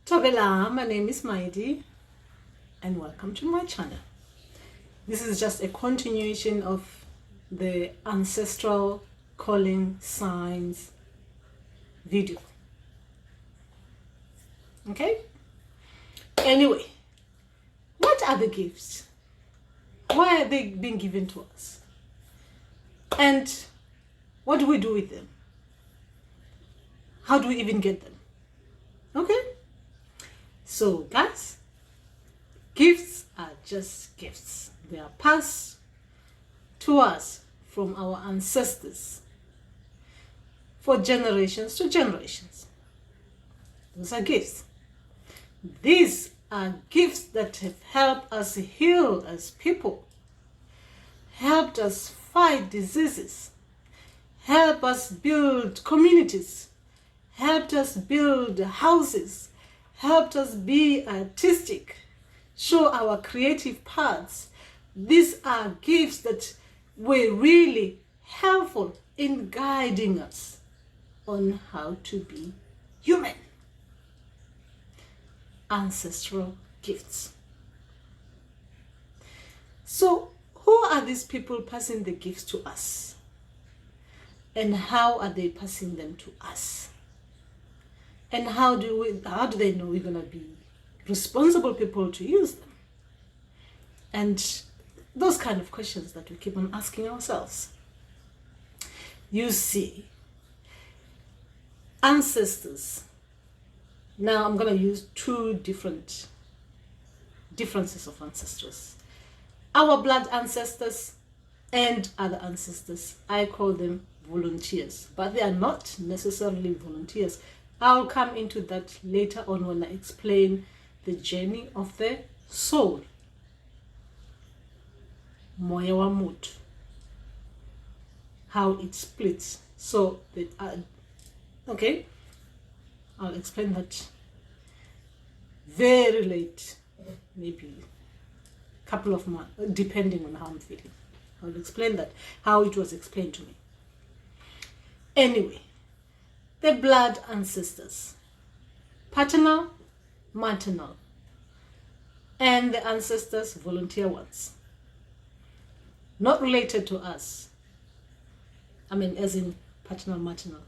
Tobela, my name is Maidi and welcome to my channel. This is just a continuation of the ancestral calling signs video. Okay? Anyway, what are the gifts? Why are they being given to us? And what do we do with them? How do we even get them? Okay? So guys, gifts are just gifts. They are passed to us from our ancestors for generations to generations. Those are gifts. These are gifts that have helped us heal as people, helped us fight diseases, helped us build communities, helped us build houses, helped us be artistic, show our creative parts. These are gifts that were really helpful in guiding us on how to be human. Ancestral gifts. So, who are these people passing the gifts to us? And how are they passing them to us? And how do they know we're going to be responsible people to use them? And those kind of questions that we keep on asking ourselves. You see, ancestors. Now I'm going to use two differences of ancestors. Our blood ancestors and other ancestors. I call them volunteers, but they are not necessarily volunteers. I'll come into that later on when I explain the journey of the soul. Moya wa muthu. How it splits. So, okay, I'll explain that very late, maybe a couple of months, depending on how I'm feeling. I'll explain that, how it was explained to me. Anyway, the blood ancestors, paternal, maternal, and the ancestors, volunteer ones, not related to us. I mean, as in paternal, maternal.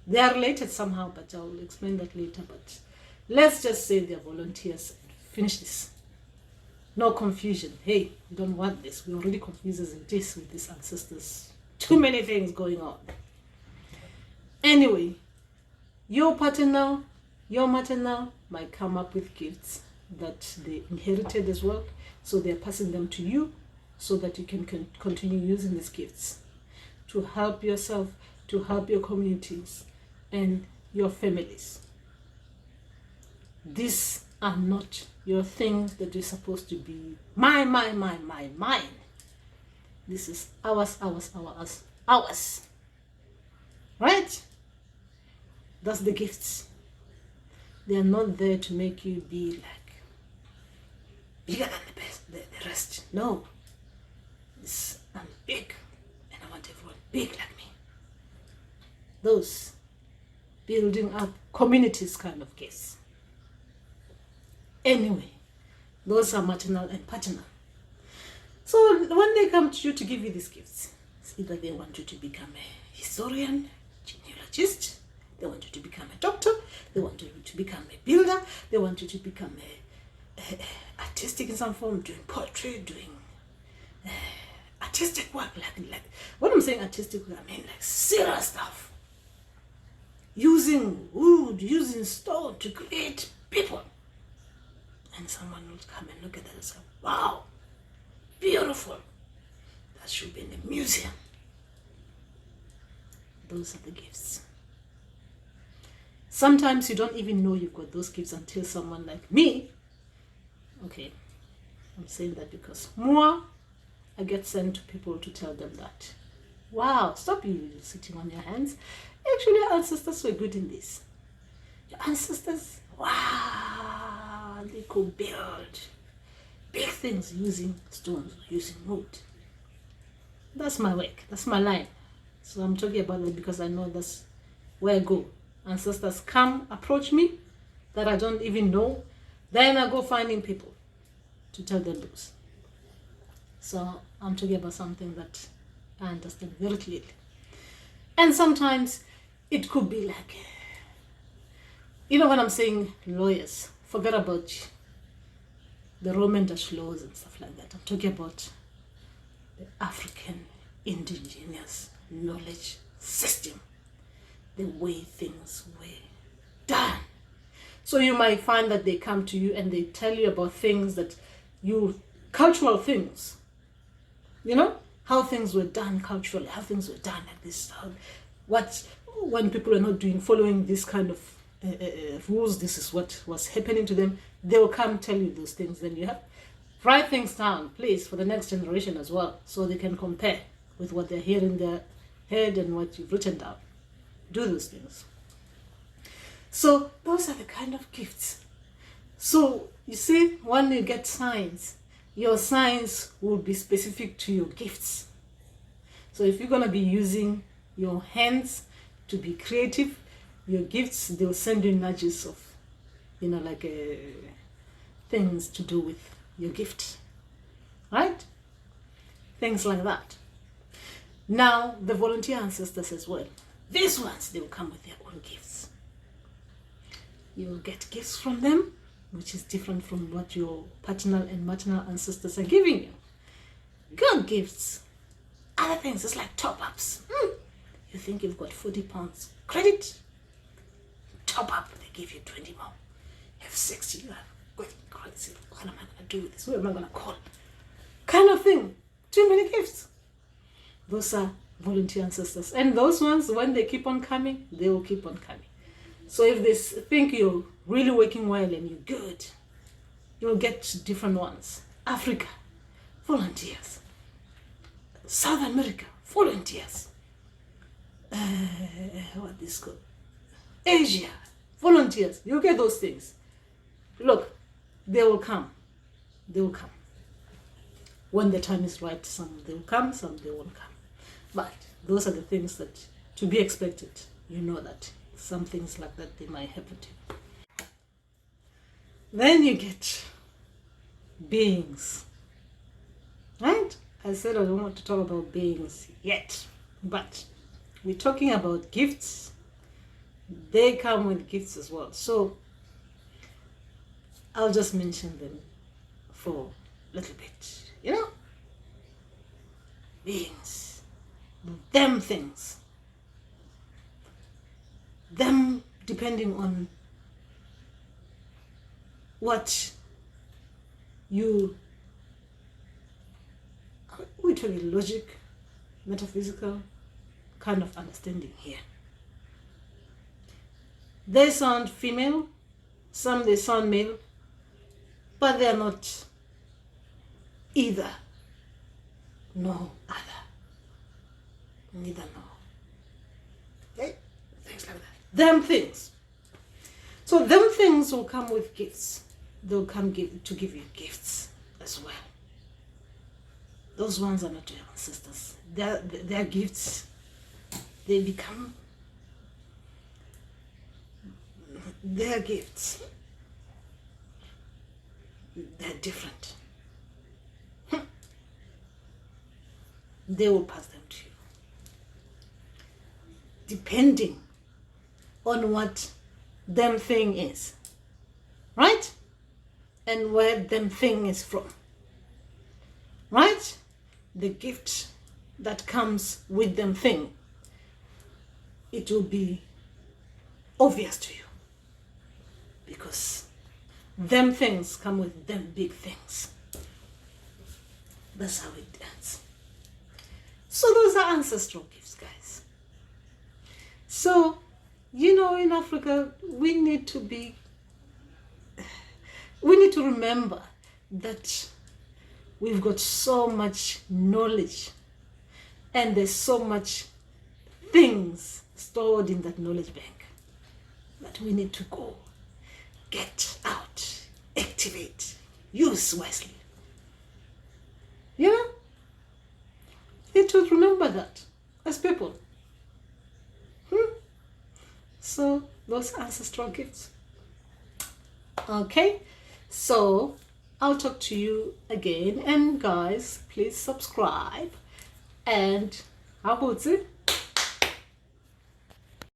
They are related somehow, but I'll explain that later. But let's just say they're volunteers. Finish this. No confusion. Hey, we don't want this. We're already confused as it is with these ancestors. Too many things going on. Anyway, your paternal, your maternal might come up with gifts that they inherited as well. So they're passing them to you so that you can continue using these gifts to help yourself, to help your communities and your families. These are not your things that you're supposed to be mine. This is ours. Right? That's the gifts. They are not there to make you be like bigger than the rest. No. I'm big and I want everyone big like me. Those building up communities kind of gifts. Anyway, those are maternal and paternal. So when they come to you to give you these gifts, it's either they want you to become a historian, genealogist, they want you to become a doctor, they want you to become a builder, they want you to become a artistic in some form, doing poetry, doing artistic work, like when I'm saying artistic work, I mean like serious stuff. Using wood, using stone to create people. And someone will come and look at that and say, wow, beautiful. That should be in the museum. Those are the gifts. Sometimes you don't even know you've got those gifts until someone like me, okay, I'm saying that because more I get sent to people to tell them that, wow, stop you sitting on your hands. Actually, your ancestors were good in this. Your ancestors, wow, they could build big things using stones, using wood. That's my work. That's my line. So I'm talking about that because I know that's where I go. Ancestors come, approach me, that I don't even know, then I go finding people to tell them those. So I'm talking about something that I understand very clearly. And sometimes it could be like, when I'm saying lawyers, forget about the Roman Dutch laws and stuff like that. I'm talking about the African indigenous knowledge system, the way things were done. So you might find that they come to you and they tell you about things that cultural things, how things were done culturally, how things were done at this time, when people are not following this kind of rules, this is what was happening to them. They will come tell you those things. Then you have write things down, please, for the next generation as well, so they can compare with what they hear in their head and what you've written down. Do those things. So those are the kind of gifts. So you see, when you get signs, your signs will be specific to your gifts. So if you're going to be using your hands to be creative, your gifts, they'll send you nudges of, things to do with your gift, right? Things like that. Now, the volunteer ancestors as well. These ones, they will come with their own gifts. You will get gifts from them, which is different from what your paternal and maternal ancestors are giving you. Good gifts. Other things, it's like top-ups. You think you've got 40 pounds credit? Top up, they give you 20 more. You have 60, you have good credit. What am I going to do with this? Who am I going to call? Kind of thing. Too many gifts. Those are volunteer ancestors. And those ones, when they keep on coming, they will keep on coming. So if they think you're really working well and you're good, you'll get different ones. Africa, volunteers. South America, volunteers. What this called? Asia, volunteers. You'll get those things. Look, they will come. They will come. When the time is right, some they will come, some they won't come. But those are the things that to be expected. You know that some things like that, they might happen to you. Then you get beings. Right? I said I don't want to talk about beings yet. But we're talking about gifts. They come with gifts as well. So I'll just mention them for a little bit. Beings. Them things. Them depending on what we're talking logic, metaphysical kind of understanding here. They sound female, some they sound male, but they're not either nor other. Neither nor. Okay? Things like that. Them things. So them things will come with gifts. They'll come to give you gifts as well. Those ones are not your ancestors. Their gifts, they become their gifts. They're different. They will pass them to you. Depending on what them thing is. Right? And where them thing is from. Right? The gift that comes with them thing, it will be obvious to you. Because them things come with them big things. That's how it ends. So those are ancestral gifts, guys. So, in Africa, we need to remember that we've got so much knowledge and there's so much things stored in that knowledge bank that we need to go, get out, activate, use wisely. We need to remember that as people. So those ancestral gifts. Okay, so I'll talk to you again, and guys, please subscribe and habutsi